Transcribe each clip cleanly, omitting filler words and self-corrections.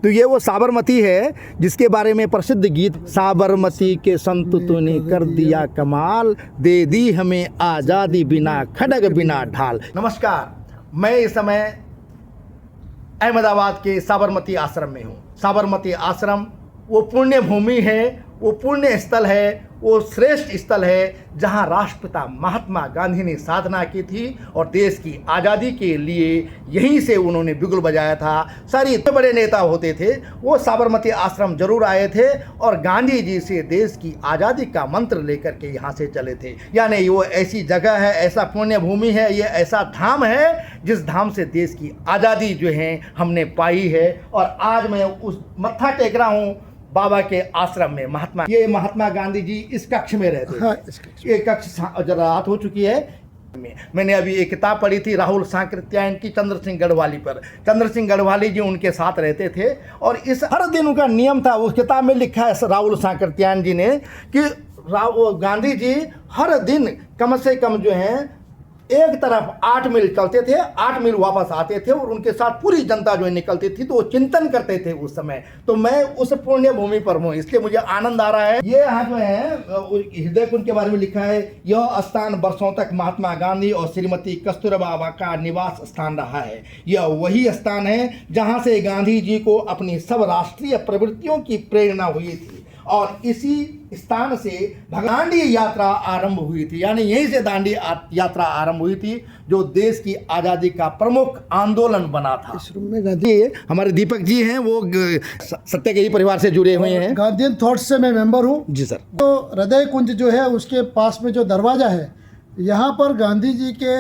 तो ये वो साबरमती है जिसके बारे में प्रसिद्ध गीत, साबरमती के संत तूने कर दिया कमाल, दे दी हमें आज़ादी बिना खड़ग बिना ढाल। नमस्कार, मैं इस समय अहमदाबाद के साबरमती आश्रम में हूँ। साबरमती आश्रम वो पुण्य भूमि है, वो पुण्य स्थल है, वो श्रेष्ठ स्थल है जहाँ राष्ट्रपिता महात्मा गांधी ने साधना की थी और देश की आज़ादी के लिए यहीं से उन्होंने बिगुल बजाया था। सारे इतने बड़े नेता होते थे, वो साबरमती आश्रम जरूर आए थे और गांधी जी से देश की आज़ादी का मंत्र लेकर के यहाँ से चले थे। यानी वो ऐसी जगह है, ऐसा पुण्य भूमि है, ये ऐसा धाम है जिस धाम से देश की आज़ादी जो है हमने पाई है। और आज मैं उस मत्था टेक रहा हूँ बाबा के आश्रम में। महात्मा गांधी जी इस कक्ष में रहते थे। हाँ, ये कक्ष जरा रात हो चुकी है। मैंने अभी एक किताब पढ़ी थी राहुल सांकृत्यायन की, चंद्र सिंह गढ़वाली पर। चंद्र सिंह गढ़वाली जी उनके साथ रहते थे और इस हर दिन उनका नियम था। उस किताब में लिखा है राहुल सांकृत्यायन जी ने कि गांधी जी हर दिन कम से कम जो है एक तरफ 8 मील चलते थे, 8 मील वापस आते थे और उनके साथ पूरी जनता जो है निकलती थी, तो वो चिंतन करते थे उस समय। तो मैं उस पुण्य भूमि पर हूँ, इसलिए मुझे आनंद आ रहा है। ये यहाँ जो है हृदय कुंज के बारे में लिखा है, यह स्थान वर्षों तक महात्मा गांधी और श्रीमती कस्तूरबा का निवास स्थान रहा है। यह वही स्थान है जहाँ से गांधी जी को अपनी सब राष्ट्रीय प्रवृत्तियों की प्रेरणा हुई थी और इसी स्थान से दांडी यात्रा आरंभ हुई थी। यानी यहीं से दांडी यात्रा आरंभ हुई थी जो देश की आज़ादी का प्रमुख आंदोलन बना था। इस रूम में गांधी हमारे दीपक जी हैं, वो सत्याग्रही परिवार से जुड़े हुए हैं। गांधीयन थॉट्स से मैं मेंबर हूँ जी सर। तो हृदय कुंज जो है उसके पास में जो दरवाज़ा है, यहाँ पर गांधी जी के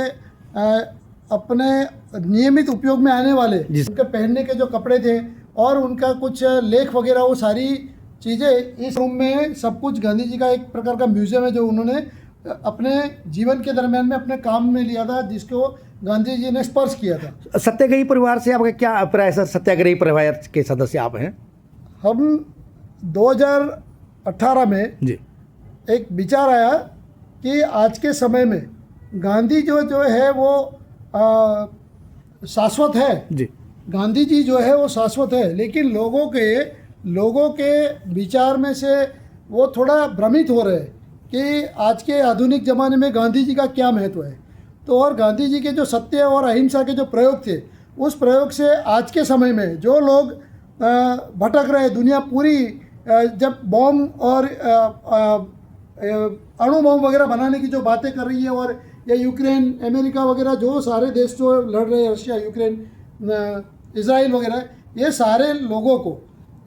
अपने नियमित उपयोग में आने वाले उनके पहनने के जो कपड़े थे और उनका कुछ लेख वगैरह, वो सारी चीज़ें इस रूम में सब कुछ गांधी जी का एक प्रकार का म्यूजियम है जो उन्होंने अपने जीवन के दरमियान में अपने काम में लिया था, जिसको गांधी जी ने स्पर्श किया था। सत्याग्रही परिवार से आपका क्या अभिप्राय है सर? सत्याग्रही परिवार के सदस्य आप हैं। हम 2018 में जी एक विचार आया कि आज के समय में गांधी जो है वो शाश्वत है। जी, गांधी जी जो है वो शाश्वत है, लेकिन लोगों के विचार में से वो थोड़ा भ्रमित हो रहे हैं कि आज के आधुनिक ज़माने में गांधी जी का क्या महत्व है। तो और गांधी जी के जो सत्य और अहिंसा के जो प्रयोग थे, उस प्रयोग से आज के समय में जो लोग भटक रहे, दुनिया पूरी जब बॉम्ब और अणु बॉम्ब वगैरह बनाने की जो बातें कर रही है, और या यूक्रेन, अमेरिका वगैरह जो सारे देश जो लड़ रहे हैं, रशिया, यूक्रेन, इजराइल वगैरह, ये सारे लोगों को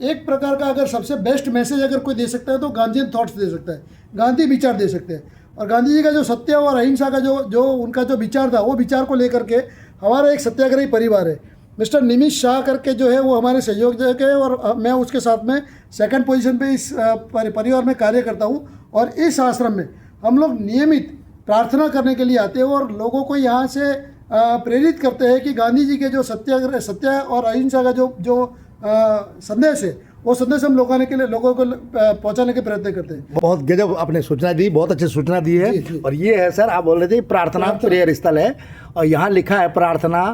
एक प्रकार का अगर सबसे बेस्ट मैसेज अगर कोई दे सकता है तो गांधीयन थॉट्स दे सकता है, गांधी विचार दे सकते हैं। और गांधी जी का जो सत्य और अहिंसा का जो उनका जो विचार था, वो विचार को लेकर के हमारा एक सत्याग्रही परिवार है, मिस्टर निमिष शाह करके जो है वो हमारे सहयोजक है और मैं उसके साथ में 2nd पोजीशन पे इस परिवार में कार्य करता हूँ। और इस आश्रम में हम लोग नियमित प्रार्थना करने के लिए आते हैं और लोगों को यहाँ से प्रेरित करते हैं कि गांधी जी के जो सत्य और अहिंसा का जो संदेश है, वो संदेश हम लोगों को पहुंचाने के प्रयत्न करते हैं। बहुत गजब आपने सूचना दी, बहुत अच्छी सूचना दी है। जी। और ये है सर, आप बोल रहे थे प्रार्थना प्रेयर स्थल है और यहाँ लिखा है प्रार्थना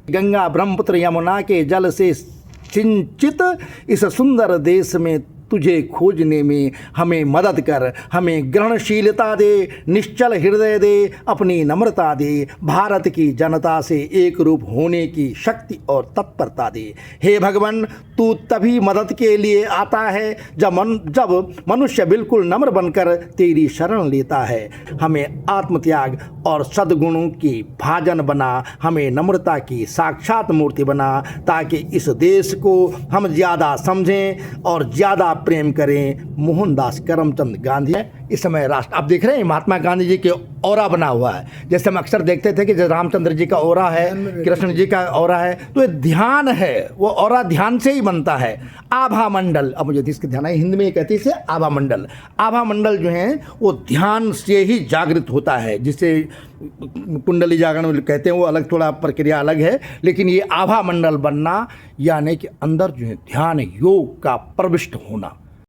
गंगा ब्रह्मपुत्र यमुना के जल से सिंचित इस सुंदर देश में तुझे खोजने में हमें मदद कर, हमें ग्रहणशीलता दे, निश्चल हृदय दे, अपनी नम्रता दे, भारत की जनता से एक रूप होने की शक्ति और तत्परता दे। हे भगवान, तू तभी मदद के लिए आता है जब मनुष्य बिल्कुल नम्र बनकर तेरी शरण लेता है। हमें आत्मत्याग और सद्गुणों की भाजन बना, हमें नम्रता की साक्षात मूर्ति बना, ताकि इस देश को हम ज़्यादा समझें और ज़्यादा प्रेम करें। मोहनदास करमचंद गांधी इस समय राष्ट्र, आप देख रहे हैं महात्मा गांधी जी के औरा बना हुआ है। जैसे हम अक्सर देखते थे कि जैसे रामचंद्र जी का औरा है, कृष्ण जी का औरा है, तो ये ध्यान है, वो औरा ध्यान से ही बनता है। आभा मंडल, अब मुझे इसके ध्यान है, हिंदी में कहते हैं इसे आभा मंडल। आभा मंडल जो है वो ध्यान से ही जागृत होता है, जिसे कुंडली जागरण कहते हैं, वो अलग, थोड़ा प्रक्रिया अलग है। लेकिन ये आभा मंडल बनना यानी कि अंदर जो है ध्यान योग का प्रविष्ट होना।